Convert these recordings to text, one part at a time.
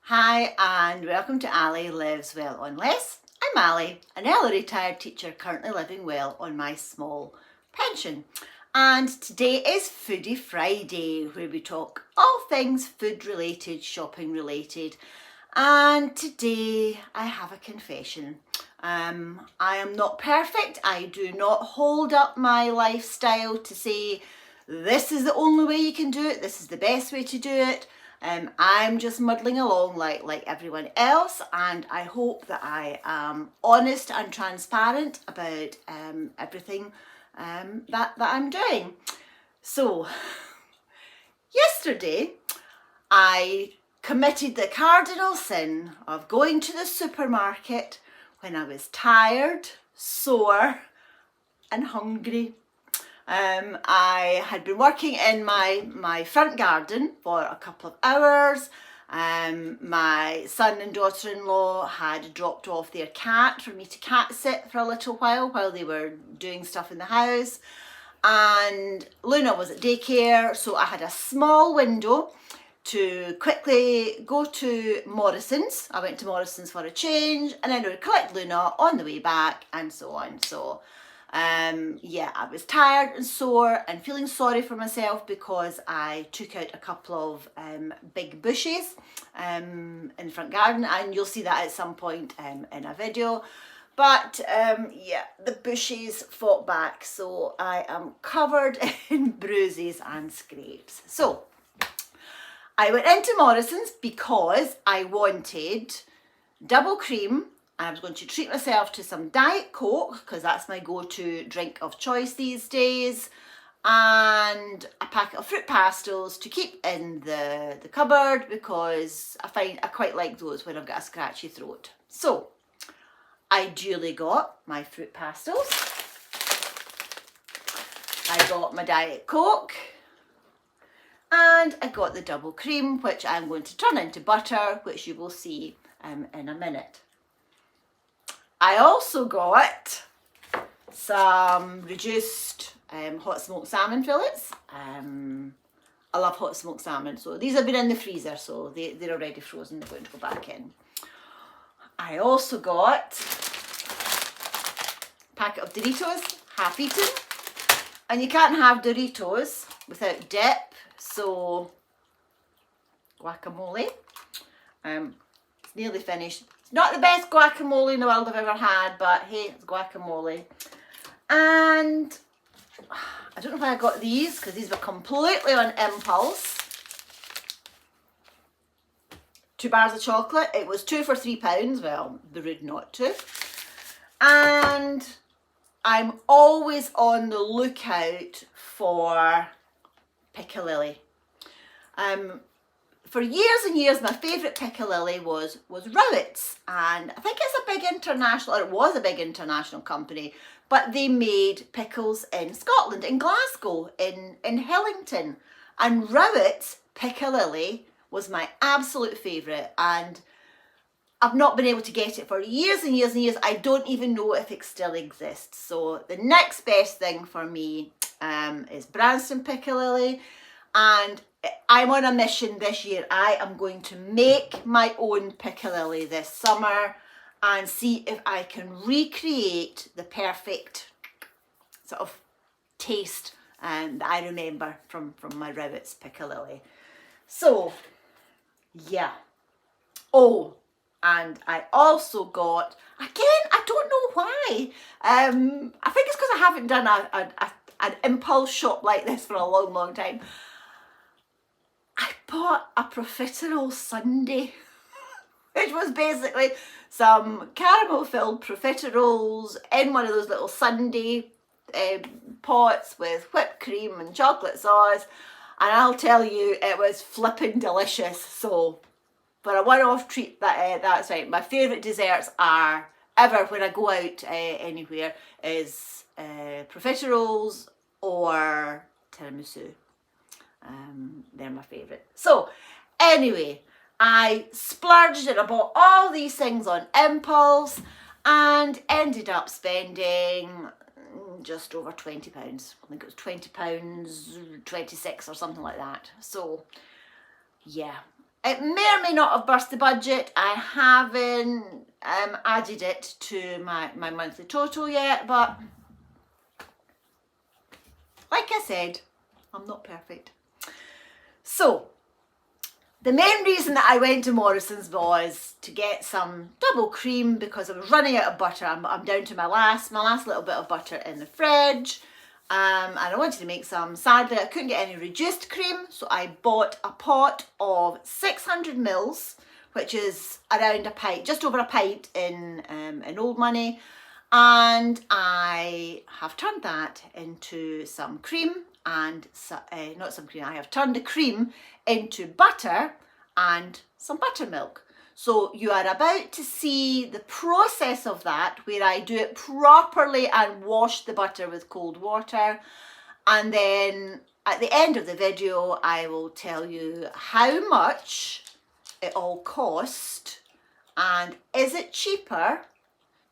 Hi and welcome to Ali Lives Well on Less. I'm Ali, an early retired teacher currently living well on my small pension. And today is Foodie Friday, where we talk all things food related, shopping related. And today I have a confession. I am not perfect. I do not hold up my lifestyle to say this is the only way you can do it, this is the best way to do it. I'm just muddling along like everyone else, and I hope that I am honest and transparent about everything that I'm doing. So, yesterday I committed the cardinal sin of going to the supermarket when I was tired, sore, and hungry. I had been working in my front garden for a couple of hours. My son and daughter-in-law had dropped off their cat for me to cat sit for a little while they were doing stuff in the house. And Luna was at daycare, so I had a small window to quickly go to Morrison's. I went to Morrison's for a change, and then I would collect Luna on the way back, and so on. So I was tired and sore and feeling sorry for myself because I took out a couple of big bushes in the front garden, and you'll see that at some point in a video. But the bushes fought back, so I am covered in bruises and scrapes. So I went into Morrison's because I wanted double cream. I was going to treat myself to some Diet Coke because that's my go-to drink of choice these days, and a packet of fruit pastels to keep in the cupboard because I quite like those when I've got a scratchy throat. So I duly got my fruit pastels, I got my Diet Coke, and I got the double cream, which I'm going to turn into butter, which you will see in a minute. I also got some reduced hot smoked salmon fillets. I love hot smoked salmon, so these have been in the freezer, so they're already frozen. They're going to go back in. I also got a packet of Doritos, half eaten. And you can't have Doritos without dip, so guacamole. It's nearly finished. It's not the best guacamole in the world I've ever had, but hey, it's guacamole. And I don't know why I got these, because these were completely on impulse. 2 bars of chocolate. It was 2 for £3. Well, be rude not to. And I'm always on the lookout for piccalilli. For years and years, my favourite piccalilli was Rowett's, and I think it's a big international, or it was a big international company, but they made pickles in Scotland, in Glasgow, in Hillington, and Rowett's piccalilli was my absolute favourite, and I've not been able to get it for years and years and years. I don't even know if it still exists. So the next best thing for me is Branston piccalilli, and I'm on a mission this year. I am going to make my own piccalilli this summer and see if I can recreate the perfect sort of taste that I remember from my Rowett's piccalilli. So, yeah. Oh, and I also got, again, I don't know why. I think it's because I haven't done an impulse shop like this for a long, long time. I bought a profiterole sundae, which was basically some caramel-filled profiteroles in one of those little sundae pots with whipped cream and chocolate sauce. And I'll tell you, it was flipping delicious. So for a one-off treat, that's right. My favourite desserts are, ever when I go out anywhere, is profiteroles or tiramisu. They're my favourite. So anyway, I splurged and I bought all these things on impulse and ended up spending just over £20. I think it was £20, 26 or something like that. So yeah, It may or may not have burst the budget. I haven't added it to my monthly total yet, but like I said, I'm not perfect. So, the main reason that I went to Morrison's was to get some double cream because I was running out of butter. I'm down to my last little bit of butter in the fridge. And I wanted to make some. Sadly, I couldn't get any reduced cream, so I bought a pot of 600 mils, which is around a pint, just over a pint in old money. And I have turned that into some cream and, not some cream, I have turned the cream into butter and some buttermilk. So you are about to see the process of that, where I do it properly and wash the butter with cold water. And then at the end of the video, I will tell you how much it all cost and is it cheaper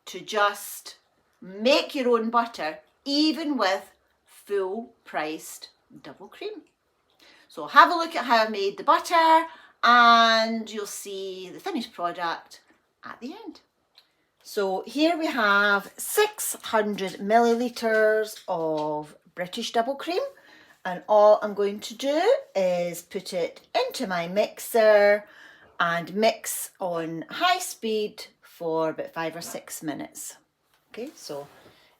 to just make your own butter, even with full priced double cream. So have a look at how I made the butter and you'll see the finished product at the end. So here we have 600 millilitres of British double cream, and all I'm going to do is put it into my mixer and mix on high speed for about 5 or 6 minutes. Okay, so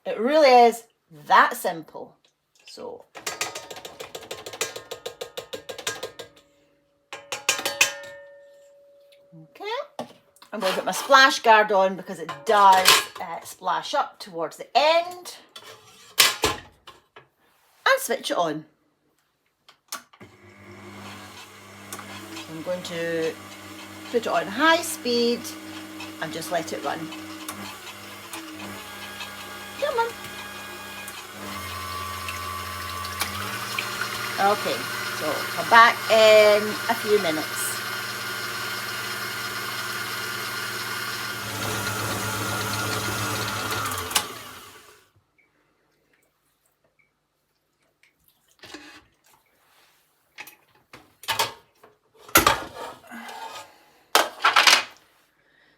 it really is that simple. So okay, I'm going to put my splash guard on because it does splash up towards the end, and switch it on. I'm going to put it on high speed and just let it run. Come on. Okay, so come back in a few minutes.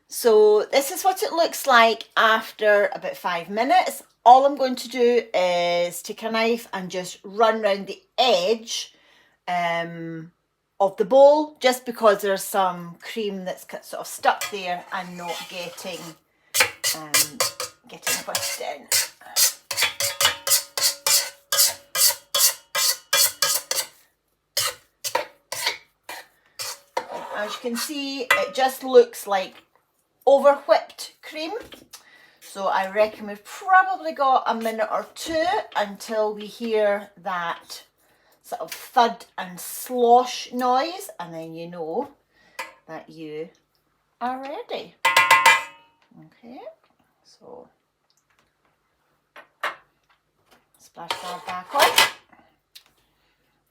So this is what it looks like after about 5 minutes. All I'm going to do is take a knife and just run round the edge of the bowl, just because there's some cream that's sort of stuck there and not getting whisked in. As you can see, it just looks like over whipped cream. So I reckon we've probably got a minute or two until we hear that sort of thud and slosh noise, and then you know that you are ready. Okay, so splash guard back on.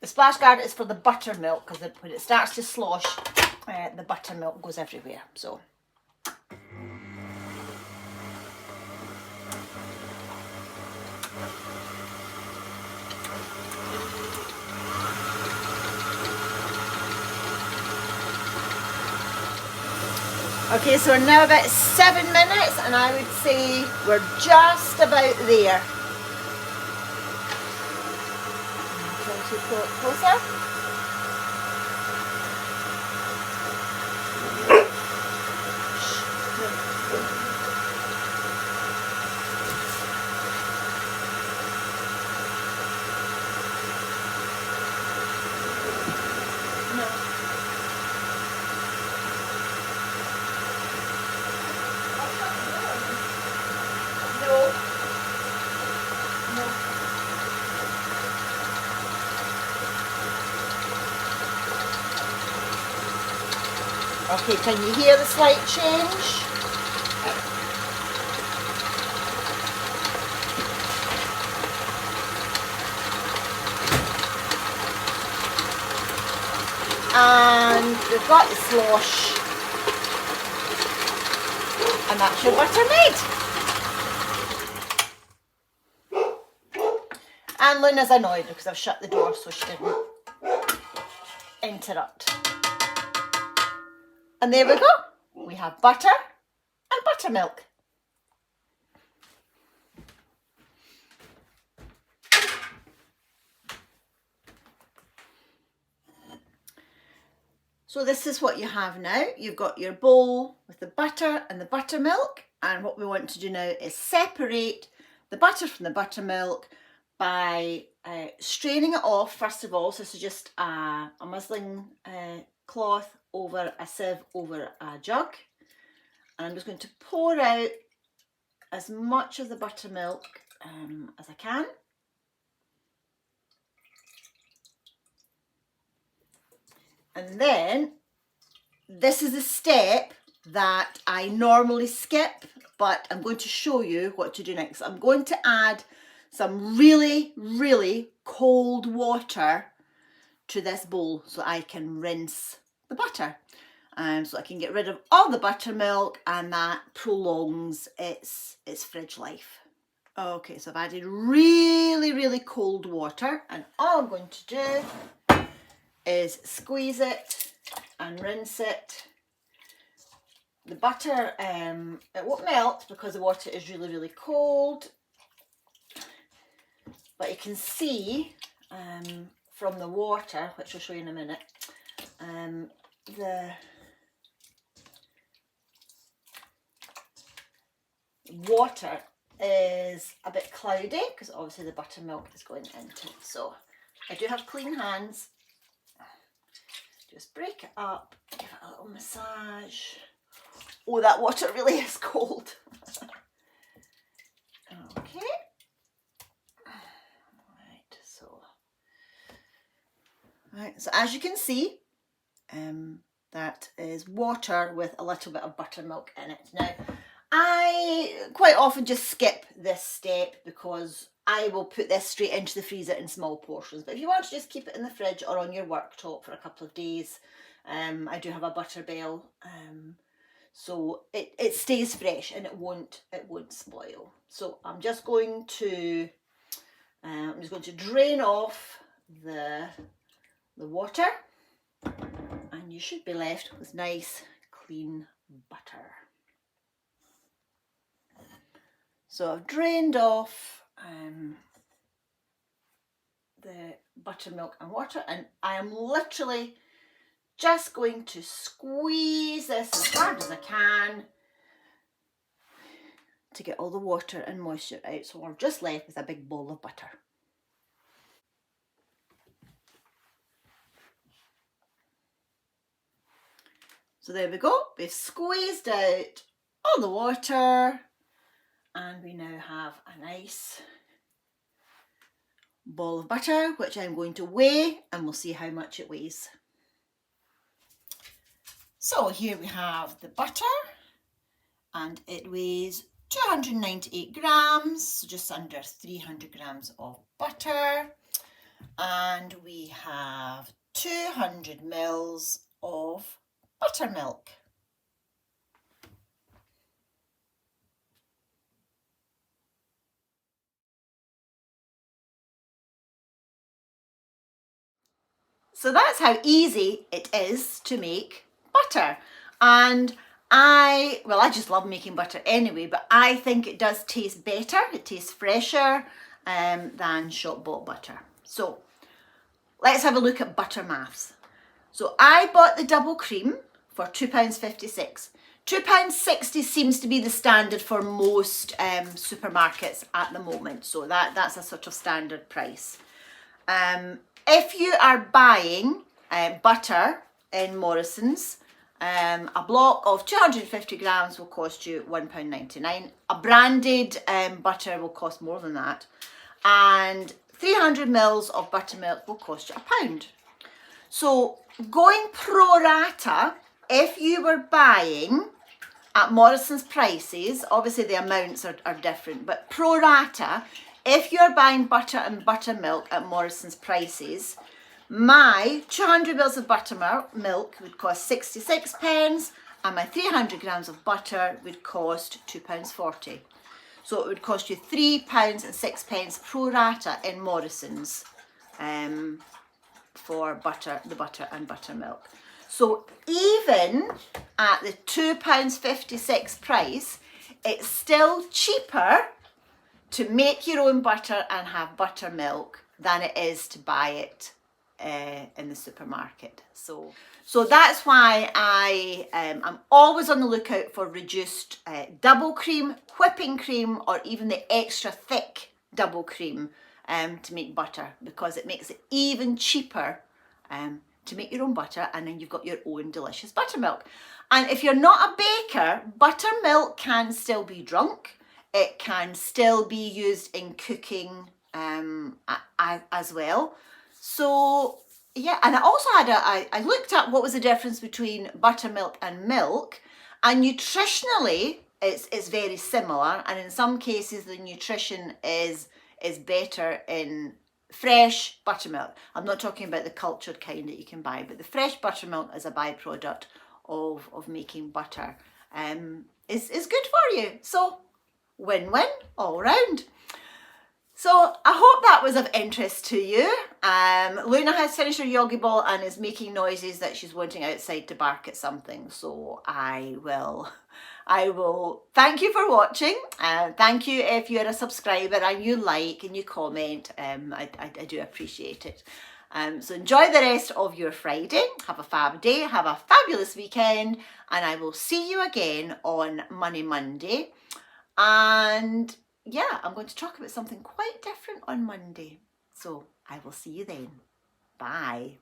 The splash guard is for the buttermilk, because when it starts to slosh, the buttermilk goes everywhere. So okay, so we're now about 7 minutes, and I would say we're just about there. Try to pull it closer. Okay, can you hear the slight change? And we've got the slosh, and that's your butter made. And Luna's annoyed because I've shut the door so she didn't interrupt. And there we go. We have butter and buttermilk. So this is what you have now. You've got your bowl with the butter and the buttermilk, and what we want to do now is separate the butter from the buttermilk by straining it off first of all. So this is just a muslin cloth over a sieve over a jug, and I'm just going to pour out as much of the buttermilk as I can. And then this is a step that I normally skip, but I'm going to show you what to do next. I'm going to add some really, really cold water to this bowl so I can rinse the butter. So I can get rid of all the buttermilk, and that prolongs its fridge life. Okay, so I've added really, really cold water, and all I'm going to do is squeeze it and rinse it. The butter, it won't melt because the water is really, really cold. But you can see from the water, which I'll show you in a minute, the water is a bit cloudy because obviously the buttermilk is going into it. So I do have clean hands. Just break it up, give it a little massage. Oh, that water really is cold. Okay. Right, so as you can see, that is water with a little bit of buttermilk in it. Now, I quite often just skip this step because I will put this straight into the freezer in small portions. But if you want to just keep it in the fridge or on your worktop for a couple of days, I do have a butter bell, so it stays fresh and it won't spoil. So I'm just going to drain off the water, and you should be left with nice clean butter. So I've drained off the buttermilk and water, and I am literally just going to squeeze this as hard as I can to get all the water and moisture out. So we're just left with a big bowl of butter. So there we go, we've squeezed out all the water, and we now have a nice ball of butter, which I'm going to weigh, and we'll see how much it weighs. So here we have the butter, and it weighs 298 grams, so just under 300 grams of butter, and we have 200 mils of buttermilk. So that's how easy it is to make butter. And I just love making butter anyway, but I think it does taste better. It tastes fresher than shop bought butter. So let's have a look at butter maths. So I bought the double cream for £2.56. £2.60 seems to be the standard for most supermarkets at the moment. So that's a sort of standard price. If you are buying butter in Morrison's, a block of 250 grams will cost you £1.99. A branded butter will cost more than that. And 300 mils of buttermilk will cost you £1. So going pro rata, if you were buying at Morrison's prices, obviously the amounts are different, but pro rata, if you're buying butter and buttermilk at Morrison's prices, my 200 mils of buttermilk would cost 66 pence, and my 300 grams of butter would cost £2.40. So it would cost you £3.06 pro rata in Morrison's for the butter and buttermilk. So even at the £2.56 price, it's still cheaper to make your own butter and have buttermilk than it is to buy it in the supermarket. So that's why I'm always on the lookout for reduced double cream, whipping cream, or even the extra thick double cream to make butter, because it makes it even cheaper to make your own butter, and then you've got your own delicious buttermilk. And if you're not a baker, buttermilk can still be drunk. It can still be used in cooking as well. So yeah, and I also had I looked at what was the difference between buttermilk and milk, and nutritionally it's very similar, and in some cases the nutrition is better in fresh buttermilk. I'm not talking about the cultured kind that you can buy, but the fresh buttermilk as a byproduct of making butter is good for you. So win-win all round. So I hope that was of interest to you. Luna has finished her yogi ball and is making noises that she's wanting outside to bark at something. So I will thank you for watching. Thank you if you're a subscriber and you like and you comment. I do appreciate it. So enjoy the rest of your Friday. Have a fab day. Have a fabulous weekend. And I will see you again on Money Monday. And yeah, I'm going to talk about something quite different on Monday. So I will see you then. Bye.